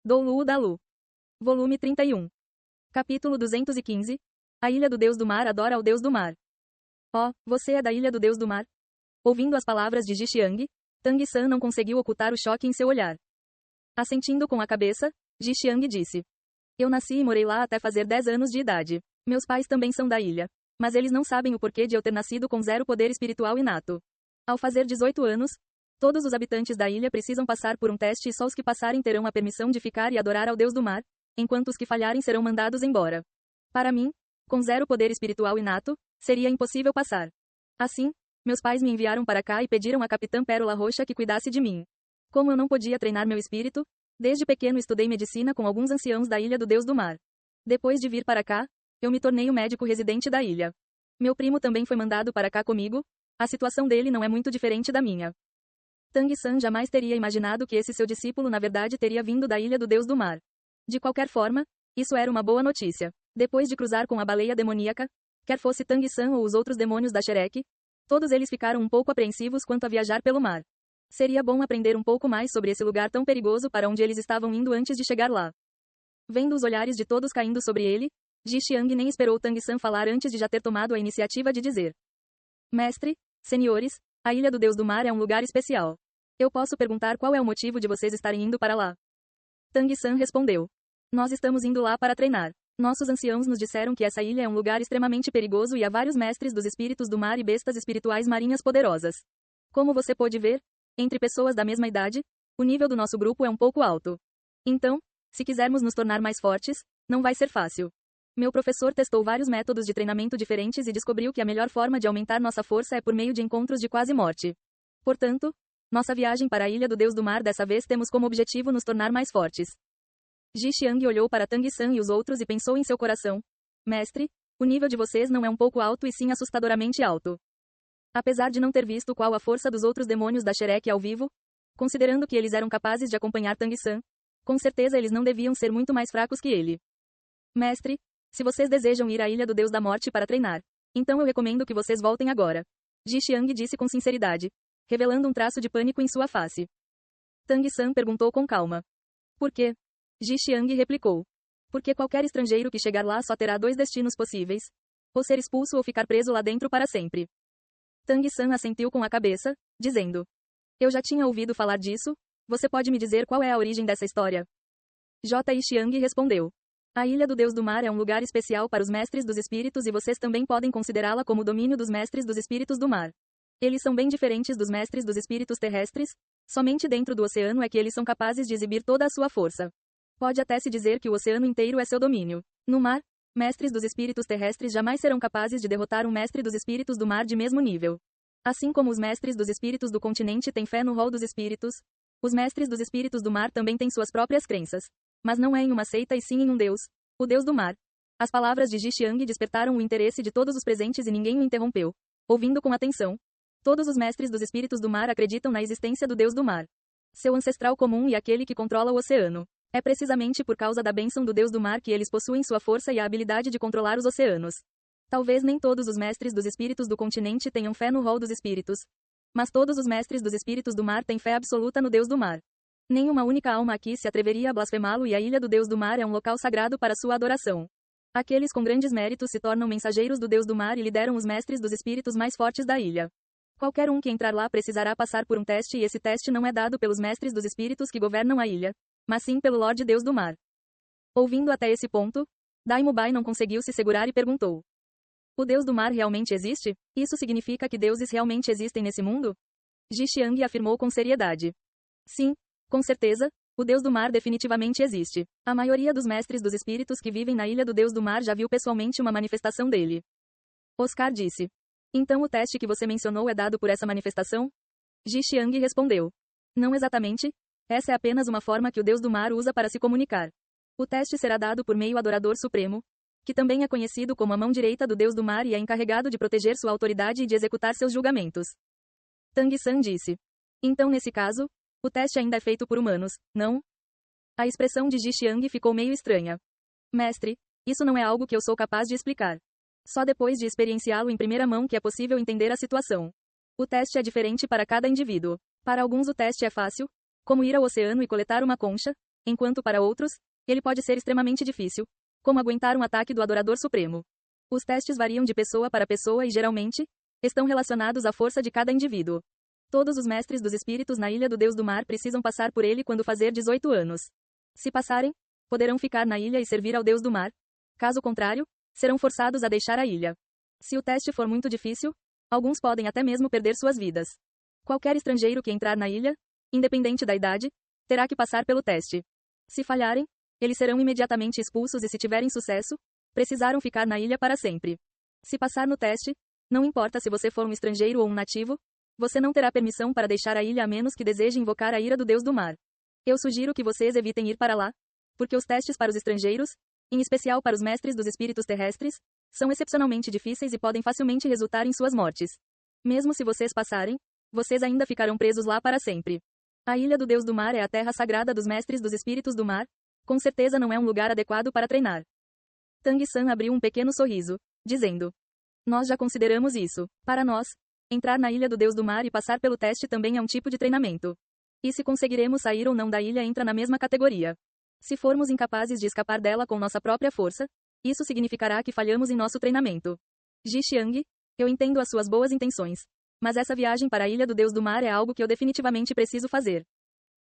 Do Lu da Lu. Volume 31. Capítulo 215. A Ilha do Deus do Mar adora ao Deus do Mar. Oh, você é da Ilha do Deus do Mar? Ouvindo as palavras de Jixiang, Tang San não conseguiu ocultar o choque em seu olhar. Assentindo com a cabeça, Jixiang disse. Eu nasci e morei lá até fazer 10 anos de idade. Meus pais também são da ilha. Mas eles não sabem o porquê de eu ter nascido com 0 poder espiritual inato. Ao fazer 18 anos, todos os habitantes da ilha precisam passar por um teste e só os que passarem terão a permissão de ficar e adorar ao Deus do Mar, enquanto os que falharem serão mandados embora. Para mim, com 0 poder espiritual inato, seria impossível passar. Assim, meus pais me enviaram para cá e pediram à Capitã Pérola Roxa que cuidasse de mim. Como eu não podia treinar meu espírito, desde pequeno estudei medicina com alguns anciãos da Ilha do Deus do Mar. Depois de vir para cá, eu me tornei o médico residente da ilha. Meu primo também foi mandado para cá comigo, a situação dele não é muito diferente da minha. Tang San jamais teria imaginado que esse seu discípulo na verdade teria vindo da Ilha do Deus do Mar. De qualquer forma, isso era uma boa notícia. Depois de cruzar com a baleia demoníaca, quer fosse Tang San ou os outros demônios da Shrek, todos eles ficaram um pouco apreensivos quanto a viajar pelo mar. Seria bom aprender um pouco mais sobre esse lugar tão perigoso para onde eles estavam indo antes de chegar lá. Vendo os olhares de todos caindo sobre ele, Jixiang nem esperou Tang San falar antes de já ter tomado a iniciativa de dizer. Mestre, senhores, a Ilha do Deus do Mar é um lugar especial. Eu posso perguntar qual é o motivo de vocês estarem indo para lá? Tang San respondeu. Nós estamos indo lá para treinar. Nossos anciãos nos disseram que essa ilha é um lugar extremamente perigoso e há vários mestres dos espíritos do mar e bestas espirituais marinhas poderosas. Como você pôde ver, entre pessoas da mesma idade, o nível do nosso grupo é um pouco alto. Então, se quisermos nos tornar mais fortes, não vai ser fácil. Meu professor testou vários métodos de treinamento diferentes e descobriu que a melhor forma de aumentar nossa força é por meio de encontros de quase morte. Portanto, nossa viagem para a Ilha do Deus do Mar dessa vez temos como objetivo nos tornar mais fortes. Jixiang olhou para Tang San e os outros e pensou em seu coração. Mestre, o nível de vocês não é um pouco alto e sim assustadoramente alto. Apesar de não ter visto qual a força dos outros demônios da Shrek ao vivo, considerando que eles eram capazes de acompanhar Tang San, com certeza eles não deviam ser muito mais fracos que ele. Mestre, se vocês desejam ir à Ilha do Deus da Morte para treinar, então eu recomendo que vocês voltem agora. Jixiang disse com sinceridade, revelando um traço de pânico em sua face. Tang San perguntou com calma. Por quê? Jixiang replicou. Porque qualquer estrangeiro que chegar lá só terá 2 destinos possíveis: ou ser expulso ou ficar preso lá dentro para sempre. Tang San assentiu com a cabeça, dizendo. Eu já tinha ouvido falar disso, você pode me dizer qual é a origem dessa história? J. Xiang respondeu. A Ilha do Deus do Mar é um lugar especial para os mestres dos espíritos e vocês também podem considerá-la como o domínio dos mestres dos espíritos do mar. Eles são bem diferentes dos mestres dos espíritos terrestres, somente dentro do oceano é que eles são capazes de exibir toda a sua força. Pode até se dizer que o oceano inteiro é seu domínio. No mar, mestres dos espíritos terrestres jamais serão capazes de derrotar um mestre dos espíritos do mar de mesmo nível. Assim como os mestres dos espíritos do continente têm fé no rol dos espíritos, os mestres dos espíritos do mar também têm suas próprias crenças. Mas não é em uma seita e sim em um Deus, o Deus do mar. As palavras de Jixiang despertaram o interesse de todos os presentes e ninguém o interrompeu. Ouvindo com atenção, todos os mestres dos espíritos do mar acreditam na existência do Deus do mar. Seu ancestral comum e aquele que controla o oceano. É precisamente por causa da bênção do Deus do mar que eles possuem sua força e a habilidade de controlar os oceanos. Talvez nem todos os mestres dos espíritos do continente tenham fé no rol dos espíritos. Mas todos os mestres dos espíritos do mar têm fé absoluta no Deus do mar. Nenhuma única alma aqui se atreveria a blasfemá-lo e a Ilha do Deus do Mar é um local sagrado para sua adoração. Aqueles com grandes méritos se tornam mensageiros do Deus do Mar e lideram os mestres dos espíritos mais fortes da ilha. Qualquer um que entrar lá precisará passar por um teste e esse teste não é dado pelos mestres dos espíritos que governam a ilha, mas sim pelo Lorde Deus do Mar. Ouvindo até esse ponto, Daimubai não conseguiu se segurar e perguntou. O Deus do Mar realmente existe? Isso significa que deuses realmente existem nesse mundo? Jixiang afirmou com seriedade. Sim. Com certeza, o Deus do Mar definitivamente existe. A maioria dos mestres dos espíritos que vivem na Ilha do Deus do Mar já viu pessoalmente uma manifestação dele. Oscar disse. Então o teste que você mencionou é dado por essa manifestação? Jixiang respondeu. Não exatamente. Essa é apenas uma forma que o Deus do Mar usa para se comunicar. O teste será dado por meio Adorador Supremo, que também é conhecido como a mão direita do Deus do Mar e é encarregado de proteger sua autoridade e de executar seus julgamentos. Tang San disse. Então nesse caso, o teste ainda é feito por humanos, não? A expressão de Jixiang ficou meio estranha. Mestre, isso não é algo que eu sou capaz de explicar. Só depois de experienciá-lo em primeira mão que é possível entender a situação. O teste é diferente para cada indivíduo. Para alguns o teste é fácil, como ir ao oceano e coletar uma concha, enquanto para outros, ele pode ser extremamente difícil, como aguentar um ataque do Adorador Supremo. Os testes variam de pessoa para pessoa e geralmente, estão relacionados à força de cada indivíduo. Todos os mestres dos espíritos na Ilha do Deus do Mar precisam passar por ele quando fazer 18 anos. Se passarem, poderão ficar na ilha e servir ao Deus do Mar. Caso contrário, serão forçados a deixar a ilha. Se o teste for muito difícil, alguns podem até mesmo perder suas vidas. Qualquer estrangeiro que entrar na ilha, independente da idade, terá que passar pelo teste. Se falharem, eles serão imediatamente expulsos e se tiverem sucesso, precisarão ficar na ilha para sempre. Se passar no teste, não importa se você for um estrangeiro ou um nativo, você não terá permissão para deixar a ilha a menos que deseje invocar a ira do Deus do Mar. Eu sugiro que vocês evitem ir para lá, porque os testes para os estrangeiros, em especial para os mestres dos espíritos terrestres, são excepcionalmente difíceis e podem facilmente resultar em suas mortes. Mesmo se vocês passarem, vocês ainda ficarão presos lá para sempre. A Ilha do Deus do Mar é a terra sagrada dos mestres dos espíritos do mar, com certeza não é um lugar adequado para treinar. Tang-san abriu um pequeno sorriso, dizendo: Nós já consideramos isso. Para nós, entrar na Ilha do Deus do Mar e passar pelo teste também é um tipo de treinamento. E se conseguiremos sair ou não da ilha entra na mesma categoria. Se formos incapazes de escapar dela com nossa própria força, isso significará que falhamos em nosso treinamento. Ji Xiang, eu entendo as suas boas intenções, mas essa viagem para a Ilha do Deus do Mar é algo que eu definitivamente preciso fazer.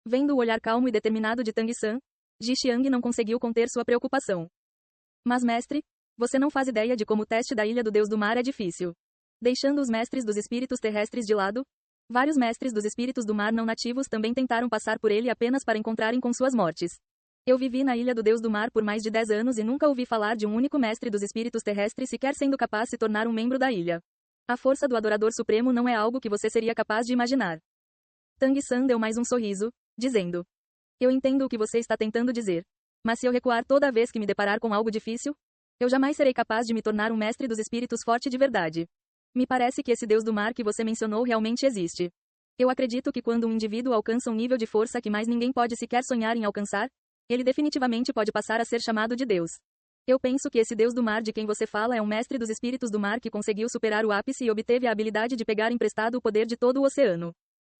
Vendo o olhar calmo e determinado de Tang-san, Ji Xiang não conseguiu conter sua preocupação. Mas mestre, você não faz ideia de como o teste da Ilha do Deus do Mar é difícil. Deixando os mestres dos espíritos terrestres de lado, vários mestres dos espíritos do mar não nativos também tentaram passar por ele apenas para encontrarem com suas mortes. Eu vivi na Ilha do Deus do Mar por mais de 10 anos e nunca ouvi falar de um único mestre dos espíritos terrestres sequer sendo capaz de se tornar um membro da ilha. A força do Adorador Supremo não é algo que você seria capaz de imaginar. Tang-san deu mais um sorriso, dizendo: Eu entendo o que você está tentando dizer. Mas se eu recuar toda vez que me deparar com algo difícil, eu jamais serei capaz de me tornar um mestre dos espíritos forte de verdade. Me parece que esse Deus do Mar que você mencionou realmente existe. Eu acredito que quando um indivíduo alcança um nível de força que mais ninguém pode sequer sonhar em alcançar, ele definitivamente pode passar a ser chamado de Deus. Eu penso que esse Deus do Mar de quem você fala é um mestre dos espíritos do mar que conseguiu superar o ápice e obteve a habilidade de pegar emprestado o poder de todo o oceano.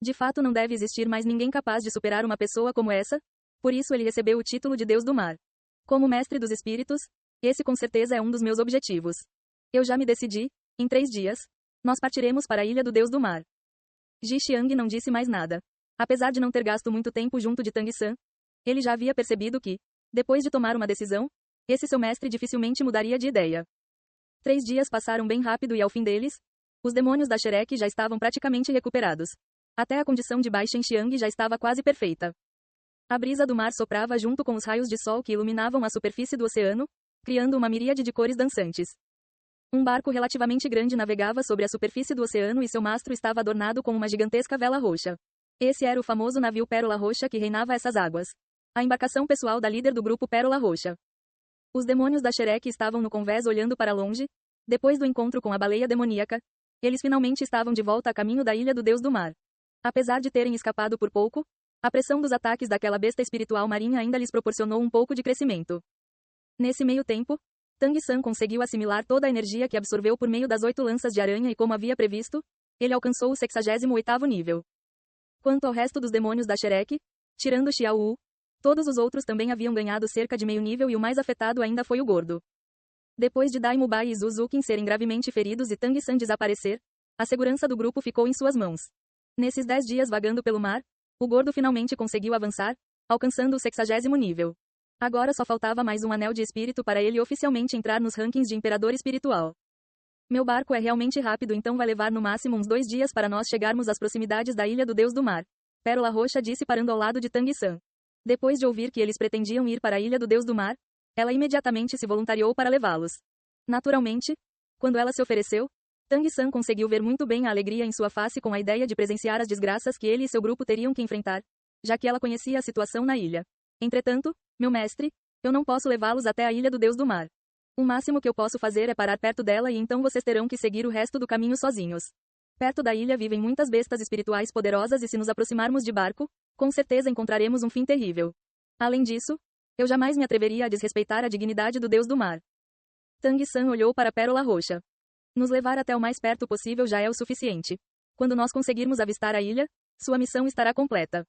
De fato não deve existir mais ninguém capaz de superar uma pessoa como essa, por isso ele recebeu o título de Deus do Mar. Como mestre dos espíritos, esse com certeza é um dos meus objetivos. Eu já me decidi, em 3 dias, nós partiremos para a Ilha do Deus do Mar. Ji Xiang não disse mais nada. Apesar de não ter gasto muito tempo junto de Tang-san, ele já havia percebido que, depois de tomar uma decisão, esse seu mestre dificilmente mudaria de ideia. 3 dias passaram bem rápido e ao fim deles, os demônios da Shrek já estavam praticamente recuperados. Até a condição de Bai Shenxiang já estava quase perfeita. A brisa do mar soprava junto com os raios de sol que iluminavam a superfície do oceano, criando uma miríade de cores dançantes. Um barco relativamente grande navegava sobre a superfície do oceano e seu mastro estava adornado com uma gigantesca vela roxa. Esse era o famoso navio Pérola Roxa que reinava essas águas. A embarcação pessoal da líder do grupo Pérola Roxa. Os demônios da Shrek estavam no convés olhando para longe. Depois do encontro com a baleia demoníaca, eles finalmente estavam de volta a caminho da Ilha do Deus do Mar. Apesar de terem escapado por pouco, a pressão dos ataques daquela besta espiritual marinha ainda lhes proporcionou um pouco de crescimento. Nesse meio tempo, Tang-san conseguiu assimilar toda a energia que absorveu por meio das 8 lanças de aranha e como havia previsto, ele alcançou o 68º nível. Quanto ao resto dos demônios da Shrek, tirando Xiao Wu, todos os outros também haviam ganhado cerca de meio nível e o mais afetado ainda foi o gordo. Depois de Dai Mubai e Zuzukin serem gravemente feridos e Tang-san desaparecer, a segurança do grupo ficou em suas mãos. Nesses 10 dias vagando pelo mar, o gordo finalmente conseguiu avançar, alcançando o 60º nível. Agora só faltava mais um anel de espírito para ele oficialmente entrar nos rankings de imperador espiritual. Meu barco é realmente rápido, então vai levar no máximo uns 2 dias para nós chegarmos às proximidades da Ilha do Deus do Mar. Pérola Roxa disse parando ao lado de Tang-san. Depois de ouvir que eles pretendiam ir para a Ilha do Deus do Mar, ela imediatamente se voluntariou para levá-los. Naturalmente, quando ela se ofereceu, Tang-san conseguiu ver muito bem a alegria em sua face com a ideia de presenciar as desgraças que ele e seu grupo teriam que enfrentar, já que ela conhecia a situação na ilha. Entretanto, meu mestre, eu não posso levá-los até a Ilha do Deus do Mar. O máximo que eu posso fazer é parar perto dela e então vocês terão que seguir o resto do caminho sozinhos. Perto da ilha vivem muitas bestas espirituais poderosas e se nos aproximarmos de barco, com certeza encontraremos um fim terrível. Além disso, eu jamais me atreveria a desrespeitar a dignidade do Deus do Mar. Tang-san olhou para a Pérola Roxa. Nos levar até o mais perto possível já é o suficiente. Quando nós conseguirmos avistar a ilha, sua missão estará completa.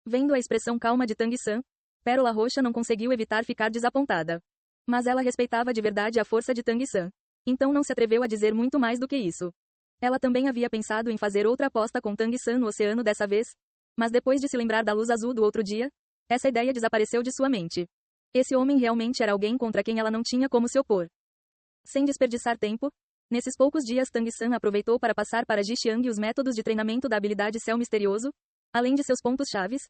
Vendo a expressão calma de Tang-san, Pérola Roxa não conseguiu evitar ficar desapontada. Mas ela respeitava de verdade a força de Tang San. Então não se atreveu a dizer muito mais do que isso. Ela também havia pensado em fazer outra aposta com Tang San no oceano dessa vez, mas depois de se lembrar da luz azul do outro dia, essa ideia desapareceu de sua mente. Esse homem realmente era alguém contra quem ela não tinha como se opor. Sem desperdiçar tempo, nesses poucos dias Tang San aproveitou para passar para Ji Xiang os métodos de treinamento da habilidade Céu Misterioso, além de seus pontos chaves,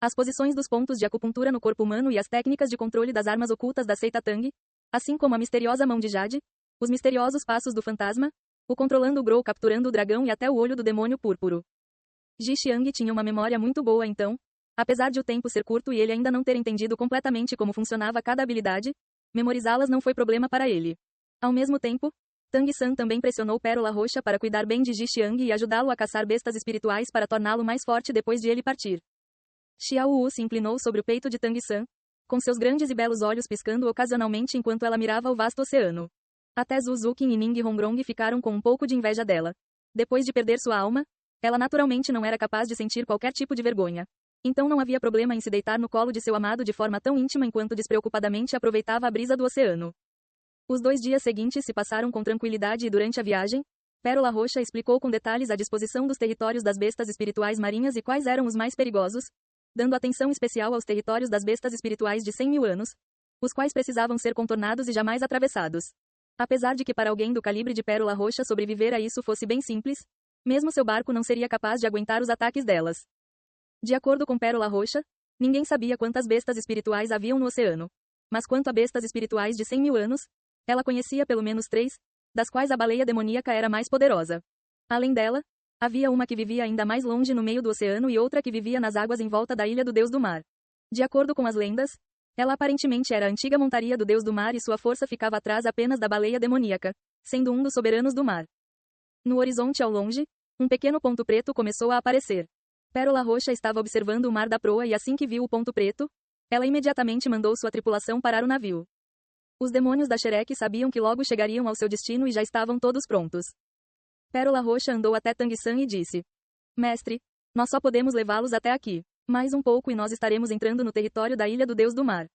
as posições dos pontos de acupuntura no corpo humano e as técnicas de controle das armas ocultas da seita Tang, assim como a misteriosa mão de Jade, os misteriosos passos do fantasma, o controlando o Grou capturando o dragão e até o olho do demônio púrpuro. Ji Xiang tinha uma memória muito boa então, apesar de o tempo ser curto e ele ainda não ter entendido completamente como funcionava cada habilidade, memorizá-las não foi problema para ele. Ao mesmo tempo, Tang San também pressionou Pérola Roxa para cuidar bem de Ji Xiang e ajudá-lo a caçar bestas espirituais para torná-lo mais forte depois de ele partir. Xiao Wu se inclinou sobre o peito de Tang San, com seus grandes e belos olhos piscando ocasionalmente enquanto ela mirava o vasto oceano. Até Zhu Zuqin e Ning Hongrong ficaram com um pouco de inveja dela. Depois de perder sua alma, ela naturalmente não era capaz de sentir qualquer tipo de vergonha. Então não havia problema em se deitar no colo de seu amado de forma tão íntima enquanto despreocupadamente aproveitava a brisa do oceano. Os 2 dias seguintes se passaram com tranquilidade e durante a viagem, Pérola Roxa explicou com detalhes a disposição dos territórios das bestas espirituais marinhas e quais eram os mais perigosos, dando atenção especial aos territórios das bestas espirituais de 100 mil anos, os quais precisavam ser contornados e jamais atravessados. Apesar de que para alguém do calibre de Pérola Roxa sobreviver a isso fosse bem simples, mesmo seu barco não seria capaz de aguentar os ataques delas. De acordo com Pérola Roxa, ninguém sabia quantas bestas espirituais haviam no oceano. Mas quanto a bestas espirituais de 100 mil anos, ela conhecia pelo menos 3, das quais a baleia demoníaca era mais poderosa. Além dela, havia uma que vivia ainda mais longe no meio do oceano e outra que vivia nas águas em volta da ilha do Deus do Mar. De acordo com as lendas, ela aparentemente era a antiga montaria do Deus do Mar e sua força ficava atrás apenas da baleia demoníaca, sendo um dos soberanos do mar. No horizonte ao longe, um pequeno ponto preto começou a aparecer. Pérola Roxa estava observando o mar da proa e assim que viu o ponto preto, ela imediatamente mandou sua tripulação parar o navio. Os demônios da Shrek sabiam que logo chegariam ao seu destino e já estavam todos prontos. Pérola Roxa andou até Tang San e disse: Mestre, nós só podemos levá-los até aqui. Mais um pouco e nós estaremos entrando no território da Ilha do Deus do Mar.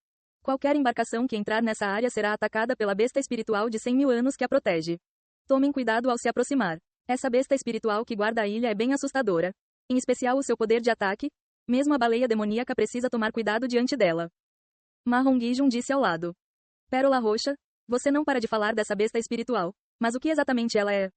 Qualquer embarcação que entrar nessa área será atacada pela besta espiritual de 100 mil anos que a protege. Tomem cuidado ao se aproximar. Essa besta espiritual que guarda a ilha é bem assustadora. Em especial o seu poder de ataque, mesmo a baleia demoníaca precisa tomar cuidado diante dela. Ma Hongijun disse ao lado. Pérola Roxa, você não para de falar dessa besta espiritual. Mas o que exatamente ela é?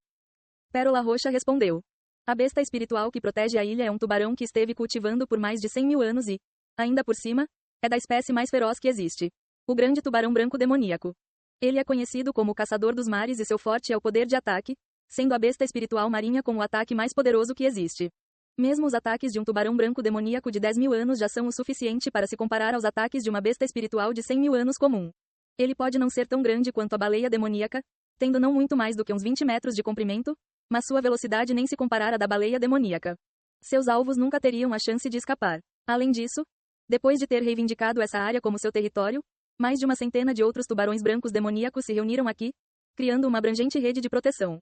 Pérola Roxa respondeu. A besta espiritual que protege a ilha é um tubarão que esteve cultivando por mais de 100 mil anos e, ainda por cima, é da espécie mais feroz que existe. O grande tubarão branco demoníaco. Ele é conhecido como o caçador dos mares e seu forte é o poder de ataque, sendo a besta espiritual marinha como o ataque mais poderoso que existe. Mesmo os ataques de um tubarão branco demoníaco de 10 mil anos já são o suficiente para se comparar aos ataques de uma besta espiritual de 100 mil anos comum. Ele pode não ser tão grande quanto a baleia demoníaca, tendo não muito mais do que uns 20 metros de comprimento, mas sua velocidade nem se compara à da baleia demoníaca. Seus alvos nunca teriam a chance de escapar. Além disso, depois de ter reivindicado essa área como seu território, mais de uma centena de outros tubarões brancos demoníacos se reuniram aqui, criando uma abrangente rede de proteção.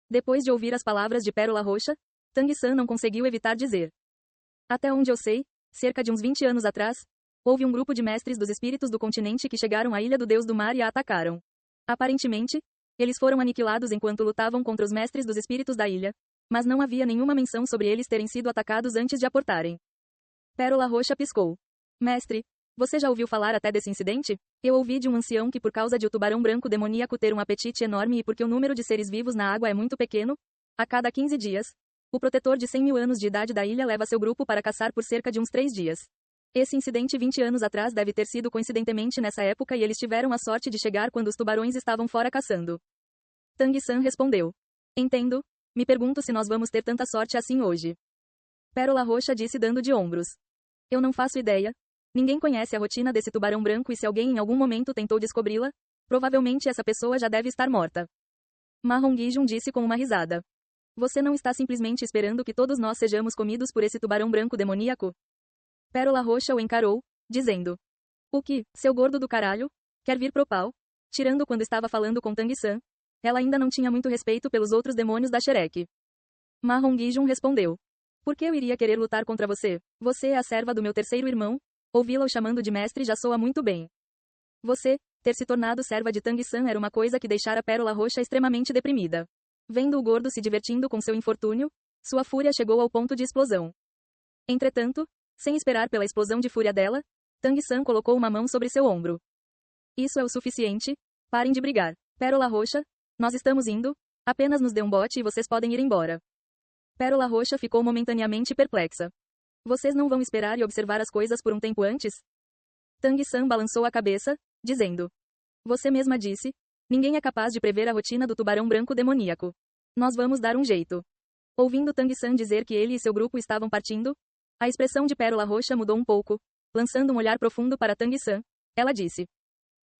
Depois de ouvir as palavras de Pérola Roxa, Tang San não conseguiu evitar dizer. Até onde eu sei, cerca de uns 20 anos atrás, houve um grupo de mestres dos espíritos do continente que chegaram à Ilha do Deus do Mar e a atacaram. Aparentemente, eles foram aniquilados enquanto lutavam contra os mestres dos espíritos da ilha, mas não havia nenhuma menção sobre eles terem sido atacados antes de aportarem. Pérola Roxa piscou. Mestre, você já ouviu falar até desse incidente? Eu ouvi de um ancião que por causa de o tubarão branco demoníaco ter um apetite enorme e porque o número de seres vivos na água é muito pequeno, a cada 15 dias, o protetor de 100 mil anos de idade da ilha leva seu grupo para caçar por cerca de uns 3 dias. Esse incidente 20 anos atrás deve ter sido coincidentemente nessa época e eles tiveram a sorte de chegar quando os tubarões estavam fora caçando. Tang San respondeu. Entendo, me pergunto se nós vamos ter tanta sorte assim hoje. Pérola Roxa disse dando de ombros. Eu não faço ideia. Ninguém conhece a rotina desse tubarão branco e se alguém em algum momento tentou descobri-la, provavelmente essa pessoa já deve estar morta. Ma Hongijun disse com uma risada. Você não está simplesmente esperando que todos nós sejamos comidos por esse tubarão branco demoníaco? Pérola Roxa o encarou, dizendo. O que, seu gordo do caralho? Quer vir pro pau? Tirando quando estava falando com Tang San, ela ainda não tinha muito respeito pelos outros demônios da Shrek. Ma Hongijun respondeu. Por que eu iria querer lutar contra você? Você é a serva do meu terceiro irmão, Ouvi-la o chamando de mestre já soa muito bem. Você, ter se tornado serva de Tang-san era uma coisa que deixara Pérola Roxa extremamente deprimida. Vendo o gordo se divertindo com seu infortúnio, sua fúria chegou ao ponto de explosão. Entretanto, sem esperar pela explosão de fúria dela, Tang-san colocou uma mão sobre seu ombro. Isso é o suficiente, parem de brigar. Pérola Roxa, nós estamos indo, apenas nos dê um bote e vocês podem ir embora. Pérola Roxa ficou momentaneamente perplexa. Vocês não vão esperar e observar as coisas por um tempo antes? Tang-san balançou a cabeça, dizendo. Você mesma disse, ninguém é capaz de prever a rotina do tubarão branco demoníaco. Nós vamos dar um jeito. Ouvindo Tang-san dizer que ele e seu grupo estavam partindo, a expressão de Pérola Roxa mudou um pouco, lançando um olhar profundo para Tang-san. Ela disse.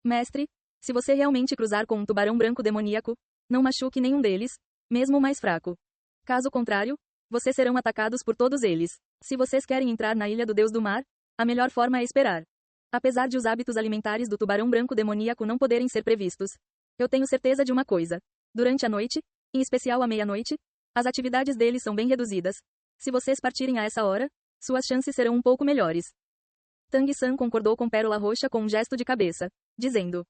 Mestre, se você realmente cruzar com um tubarão branco demoníaco, não machuque nenhum deles, mesmo o mais fraco. Caso contrário, vocês serão atacados por todos eles. Se vocês querem entrar na Ilha do Deus do Mar, a melhor forma é esperar. Apesar de os hábitos alimentares do tubarão branco demoníaco não poderem ser previstos, eu tenho certeza de uma coisa. Durante a noite, em especial à meia-noite, as atividades deles são bem reduzidas. Se vocês partirem a essa hora, suas chances serão um pouco melhores. Tang-san concordou com Pérola Roxa com um gesto de cabeça, dizendo.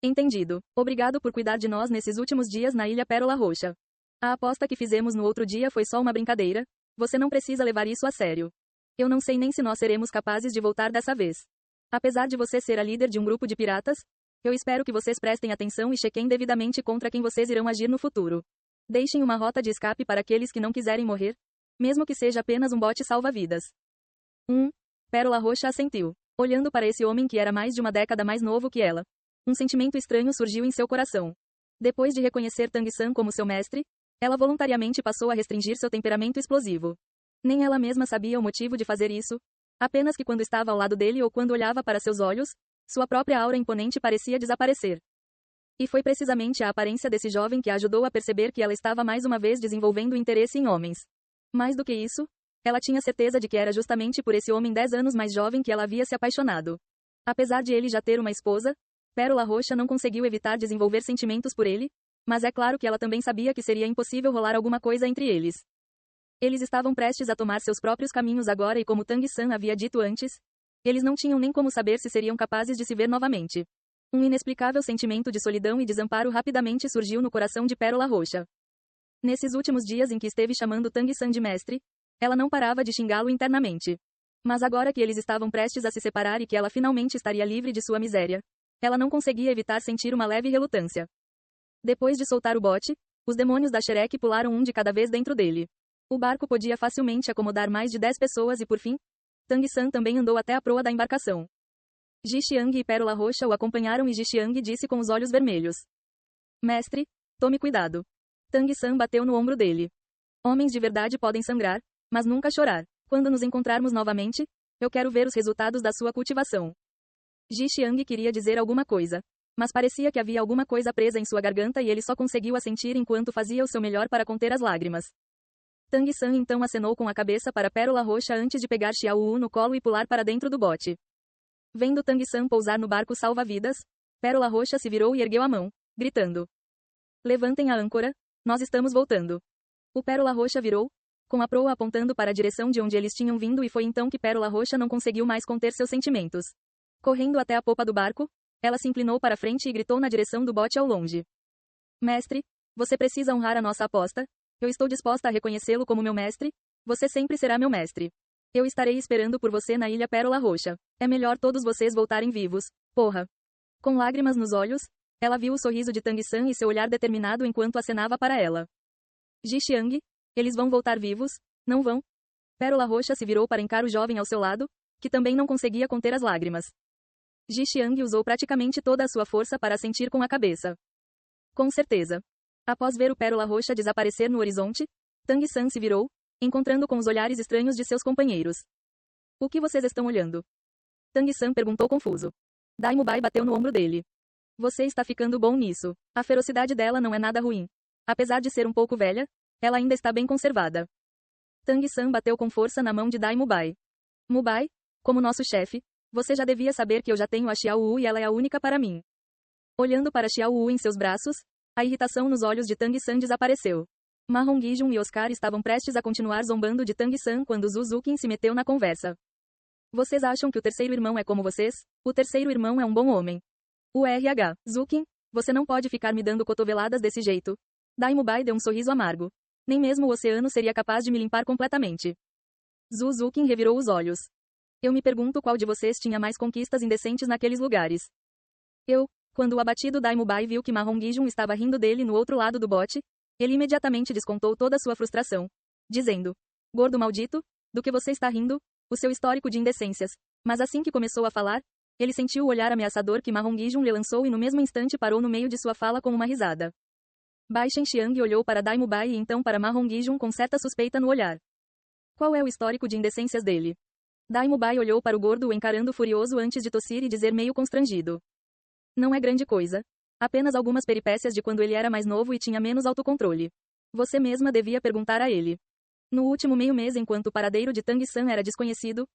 Entendido. Obrigado por cuidar de nós nesses últimos dias na Ilha Pérola Roxa. A aposta que fizemos no outro dia foi só uma brincadeira, você não precisa levar isso a sério. Eu não sei nem se nós seremos capazes de voltar dessa vez. Apesar de você ser a líder de um grupo de piratas, eu espero que vocês prestem atenção e chequem devidamente contra quem vocês irão agir no futuro. Deixem uma rota de escape para aqueles que não quiserem morrer, mesmo que seja apenas um bote salva-vidas. Pérola Roxa assentiu, olhando para esse homem que era mais de uma década mais novo que ela. Um sentimento estranho surgiu em seu coração. Depois de reconhecer Tang-san como seu mestre, ela voluntariamente passou a restringir seu temperamento explosivo. Nem ela mesma sabia o motivo de fazer isso, apenas que quando estava ao lado dele ou quando olhava para seus olhos, sua própria aura imponente parecia desaparecer. E foi precisamente a aparência desse jovem que a ajudou a perceber que ela estava mais uma vez desenvolvendo interesse em homens. Mais do que isso, ela tinha certeza de que era justamente por esse homem 10 anos mais jovem que ela havia se apaixonado. Apesar de ele já ter uma esposa, Pérola Roxa não conseguiu evitar desenvolver sentimentos por ele, mas é claro que ela também sabia que seria impossível rolar alguma coisa entre eles. Eles estavam prestes a tomar seus próprios caminhos agora e como Tang-san havia dito antes, eles não tinham nem como saber se seriam capazes de se ver novamente. Um inexplicável sentimento de solidão e desamparo rapidamente surgiu no coração de Pérola Roxa. Nesses últimos dias em que esteve chamando Tang-san de mestre, ela não parava de xingá-lo internamente. Mas agora que eles estavam prestes a se separar e que ela finalmente estaria livre de sua miséria, ela não conseguia evitar sentir uma leve relutância. Depois de soltar o bote, os demônios da Shrek pularam um de cada vez dentro dele. O barco podia facilmente acomodar mais de 10 pessoas e por fim, Tang-san também andou até a proa da embarcação. Ji Xiang e Pérola Roxa o acompanharam e Ji Xiang disse com os olhos vermelhos. Mestre, tome cuidado. Tang-san bateu no ombro dele. Homens de verdade podem sangrar, mas nunca chorar. Quando nos encontrarmos novamente, eu quero ver os resultados da sua cultivação. Ji Xiang queria dizer alguma coisa, mas parecia que havia alguma coisa presa em sua garganta e ele só conseguiu a sentir enquanto fazia o seu melhor para conter as lágrimas. Tang-san então acenou com a cabeça para Pérola Roxa antes de pegar Xiao Wu no colo e pular para dentro do bote. Vendo Tang-san pousar no barco salva-vidas, Pérola Roxa se virou e ergueu a mão, gritando. Levantem a âncora, nós estamos voltando. O Pérola Roxa virou, com a proa apontando para a direção de onde eles tinham vindo e foi então que Pérola Roxa não conseguiu mais conter seus sentimentos. Correndo até a popa do barco, ela se inclinou para frente e gritou na direção do bote ao longe. Mestre, você precisa honrar a nossa aposta, eu estou disposta a reconhecê-lo como meu mestre, você sempre será meu mestre. Eu estarei esperando por você na Ilha Pérola Roxa. É melhor todos vocês voltarem vivos, porra. Com lágrimas nos olhos, ela viu o sorriso de Tang-san e seu olhar determinado enquanto acenava para ela. Ji Xiang, eles vão voltar vivos, não vão? Pérola Roxa se virou para encarar o jovem ao seu lado, que também não conseguia conter as lágrimas. Ji Xiang usou praticamente toda a sua força para assentir com a cabeça. Com certeza. Após ver o Pérola Roxa desaparecer no horizonte, Tang-san se virou, encontrando com os olhares estranhos de seus companheiros. O que vocês estão olhando? Tang-san perguntou confuso. Daimubai bateu no ombro dele. Você está ficando bom nisso. A ferocidade dela não é nada ruim. Apesar de ser um pouco velha, ela ainda está bem conservada. Tang-san bateu com força na mão de Daimubai. Mubai, como nosso chefe, você já devia saber que eu já tenho a Xiao Wu e ela é a única para mim. Olhando para Xiao Wu em seus braços, a irritação nos olhos de Tang-san desapareceu. Ma Hongijun e Oscar estavam prestes a continuar zombando de Tang-san quando Zuzukin se meteu na conversa. Vocês acham que o terceiro irmão é como vocês? O terceiro irmão é um bom homem. O RH. Zukin, você não pode ficar me dando cotoveladas desse jeito. Daimubai deu um sorriso amargo. Nem mesmo o oceano seria capaz de me limpar completamente. Zukin revirou os olhos. Eu me pergunto qual de vocês tinha mais conquistas indecentes naqueles lugares. Quando o abatido Daimubai viu que Mahon Gijun estava rindo dele no outro lado do bote, ele imediatamente descontou toda sua frustração, dizendo: Gordo maldito, do que você está rindo? O seu histórico de indecências. Mas assim que começou a falar, ele sentiu o olhar ameaçador que Mahon Gijun lhe lançou e no mesmo instante parou no meio de sua fala com uma risada. Bai Shenxiang olhou para Daimubai e então para Mahon Gijun com certa suspeita no olhar. Qual é o histórico de indecências dele? Daimubai olhou para o gordo encarando furioso antes de tossir e dizer meio constrangido. Não é grande coisa. Apenas algumas peripécias de quando ele era mais novo e tinha menos autocontrole. Você mesma devia perguntar a ele. No último meio mês enquanto o paradeiro de Tang-san era desconhecido,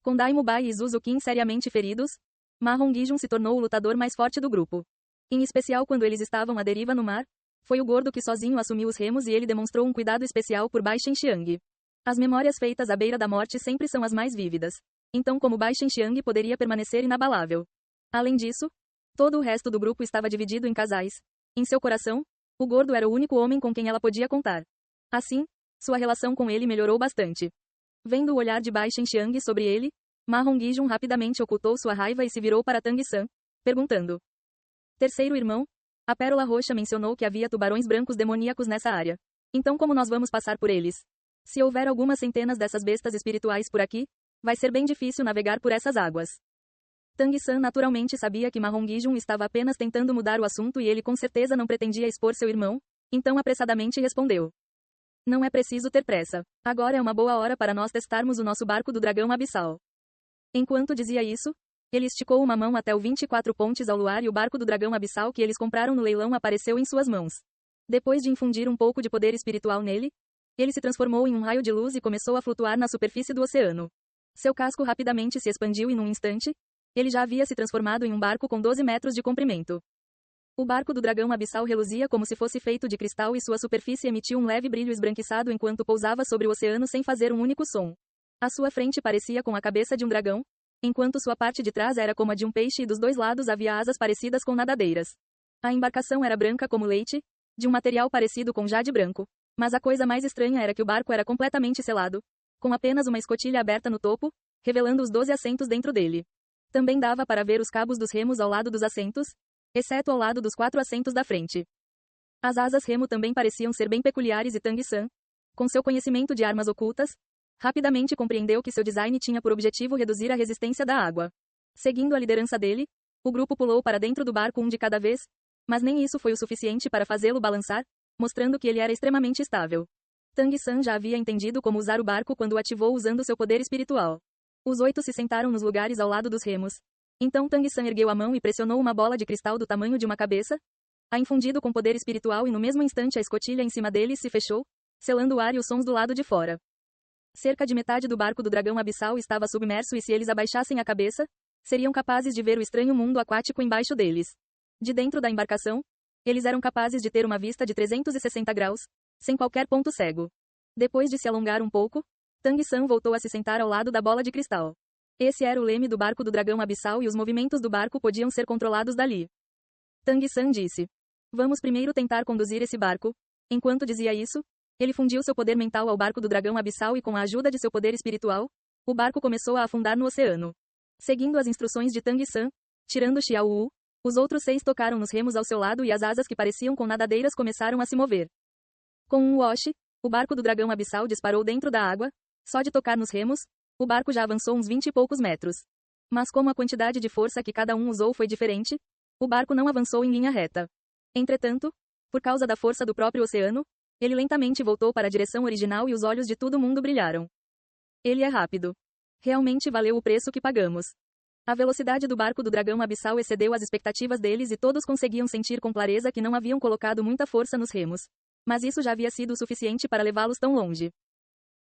com Daimubai e Zuzukin seriamente feridos, Mahon Gijun se tornou o lutador mais forte do grupo. Em especial quando eles estavam à deriva no mar, foi o gordo que sozinho assumiu os remos e ele demonstrou um cuidado especial por Bai Shenxiang. As memórias feitas à beira da morte sempre são as mais vívidas. Então como Bai Shenxiang poderia permanecer inabalável? Além disso, todo o resto do grupo estava dividido em casais. Em seu coração, o gordo era o único homem com quem ela podia contar. Assim, sua relação com ele melhorou bastante. Vendo o olhar de Bai Shenxiang sobre ele, Mahon Gijun rapidamente ocultou sua raiva e se virou para Tang-san, perguntando: Terceiro irmão? A Pérola Roxa mencionou que havia tubarões brancos demoníacos nessa área. Então como nós vamos passar por eles? Se houver algumas centenas dessas bestas espirituais por aqui, vai ser bem difícil navegar por essas águas. Tang-san naturalmente sabia que Mahon Gijun estava apenas tentando mudar o assunto e ele com certeza não pretendia expor seu irmão, então apressadamente respondeu. Não é preciso ter pressa. Agora é uma boa hora para nós testarmos o nosso barco do dragão abissal. Enquanto dizia isso, ele esticou uma mão até o 24 pontes ao luar e o barco do dragão abissal que eles compraram no leilão apareceu em suas mãos. Depois de infundir um pouco de poder espiritual nele, ele se transformou em um raio de luz e começou a flutuar na superfície do oceano. Seu casco rapidamente se expandiu e num instante, ele já havia se transformado em um barco com 12 metros de comprimento. O barco do dragão abissal reluzia como se fosse feito de cristal e sua superfície emitiu um leve brilho esbranquiçado enquanto pousava sobre o oceano sem fazer um único som. A sua frente parecia com a cabeça de um dragão, enquanto sua parte de trás era como a de um peixe e dos dois lados havia asas parecidas com nadadeiras. A embarcação era branca como leite, de um material parecido com jade branco. Mas a coisa mais estranha era que o barco era completamente selado, com apenas uma escotilha aberta no topo, revelando os 12 assentos dentro dele. Também dava para ver os cabos dos remos ao lado dos assentos, exceto ao lado dos 4 assentos da frente. As asas remo também pareciam ser bem peculiares e Tang-san, com seu conhecimento de armas ocultas, rapidamente compreendeu que seu design tinha por objetivo reduzir a resistência da água. Seguindo a liderança dele, o grupo pulou para dentro do barco um de cada vez, mas nem isso foi o suficiente para fazê-lo balançar, mostrando que ele era extremamente estável. Tang-san já havia entendido como usar o barco quando o ativou usando seu poder espiritual. Os 8 se sentaram nos lugares ao lado dos remos. Então Tang-san ergueu a mão e pressionou uma bola de cristal do tamanho de uma cabeça, a infundido com poder espiritual e no mesmo instante a escotilha em cima deles se fechou, selando o ar e os sons do lado de fora. Cerca de metade do barco do dragão abissal estava submerso e se eles abaixassem a cabeça, seriam capazes de ver o estranho mundo aquático embaixo deles. De dentro da embarcação, eles eram capazes de ter uma vista de 360 graus, sem qualquer ponto cego. Depois de se alongar um pouco, Tang-san voltou a se sentar ao lado da bola de cristal. Esse era o leme do barco do dragão abissal e os movimentos do barco podiam ser controlados dali. Tang-san disse: Vamos primeiro tentar conduzir esse barco. Enquanto dizia isso, ele fundiu seu poder mental ao barco do dragão abissal e com a ajuda de seu poder espiritual, o barco começou a afundar no oceano. Seguindo as instruções de Tang-san, tirando Xiao Wu, os outros 6 tocaram nos remos ao seu lado e as asas que pareciam com nadadeiras começaram a se mover. Com um wash, o barco do dragão abissal disparou dentro da água. Só de tocar nos remos, o barco já avançou uns 20 e poucos metros. Mas como a quantidade de força que cada um usou foi diferente, o barco não avançou em linha reta. Entretanto, por causa da força do próprio oceano, ele lentamente voltou para a direção original e os olhos de todo mundo brilharam. Ele é rápido. Realmente valeu o preço que pagamos. A velocidade do barco do dragão abissal excedeu as expectativas deles e todos conseguiam sentir com clareza que não haviam colocado muita força nos remos. Mas isso já havia sido o suficiente para levá-los tão longe.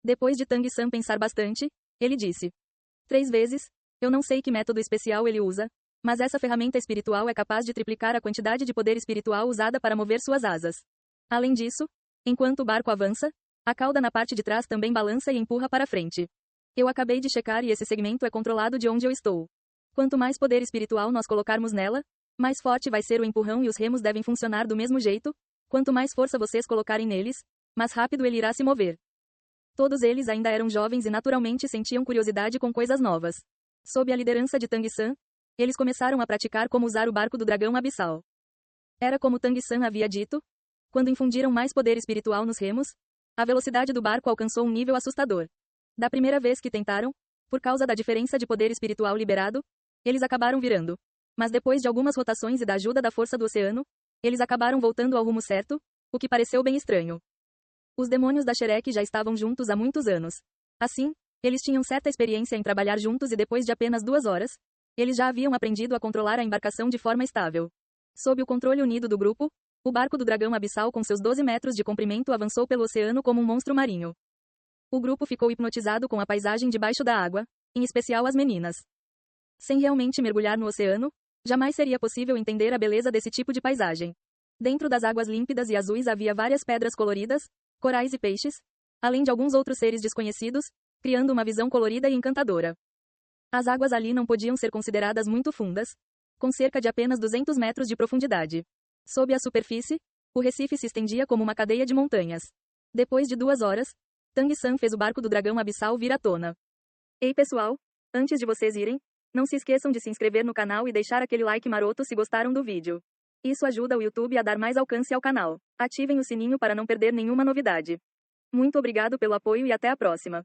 Depois de Tang-san pensar bastante, ele disse: 3 vezes, eu não sei que método especial ele usa, mas essa ferramenta espiritual é capaz de triplicar a quantidade de poder espiritual usada para mover suas asas. Além disso, enquanto o barco avança, a cauda na parte de trás também balança e empurra para frente. Eu acabei de checar e esse segmento é controlado de onde eu estou. Quanto mais poder espiritual nós colocarmos nela, mais forte vai ser o empurrão e os remos devem funcionar do mesmo jeito. Quanto mais força vocês colocarem neles, mais rápido ele irá se mover. Todos eles ainda eram jovens e naturalmente sentiam curiosidade com coisas novas. Sob a liderança de Tang-san, eles começaram a praticar como usar o barco do dragão abissal. Era como Tang-san havia dito. Quando infundiram mais poder espiritual nos remos, a velocidade do barco alcançou um nível assustador. Da primeira vez que tentaram, por causa da diferença de poder espiritual liberado, eles acabaram virando. Mas depois de algumas rotações e da ajuda da força do oceano, eles acabaram voltando ao rumo certo, o que pareceu bem estranho. Os demônios da Shrek já estavam juntos há muitos anos. Assim, eles tinham certa experiência em trabalhar juntos e depois de apenas 2 horas, eles já haviam aprendido a controlar a embarcação de forma estável. Sob o controle unido do grupo, o barco do dragão abissal com seus 12 metros de comprimento avançou pelo oceano como um monstro marinho. O grupo ficou hipnotizado com a paisagem debaixo da água, em especial as meninas. Sem realmente mergulhar no oceano, jamais seria possível entender a beleza desse tipo de paisagem. Dentro das águas límpidas e azuis havia várias pedras coloridas, corais e peixes, além de alguns outros seres desconhecidos, criando uma visão colorida e encantadora. As águas ali não podiam ser consideradas muito fundas, com cerca de apenas 200 metros de profundidade. Sob a superfície, o recife se estendia como uma cadeia de montanhas. Depois de 2 horas, Tang-san fez o barco do dragão abissal vir à tona. Ei pessoal, antes de vocês irem, não se esqueçam de se inscrever no canal e deixar aquele like maroto se gostaram do vídeo. Isso ajuda o YouTube a dar mais alcance ao canal. Ativem o sininho para não perder nenhuma novidade. Muito obrigado pelo apoio e até a próxima.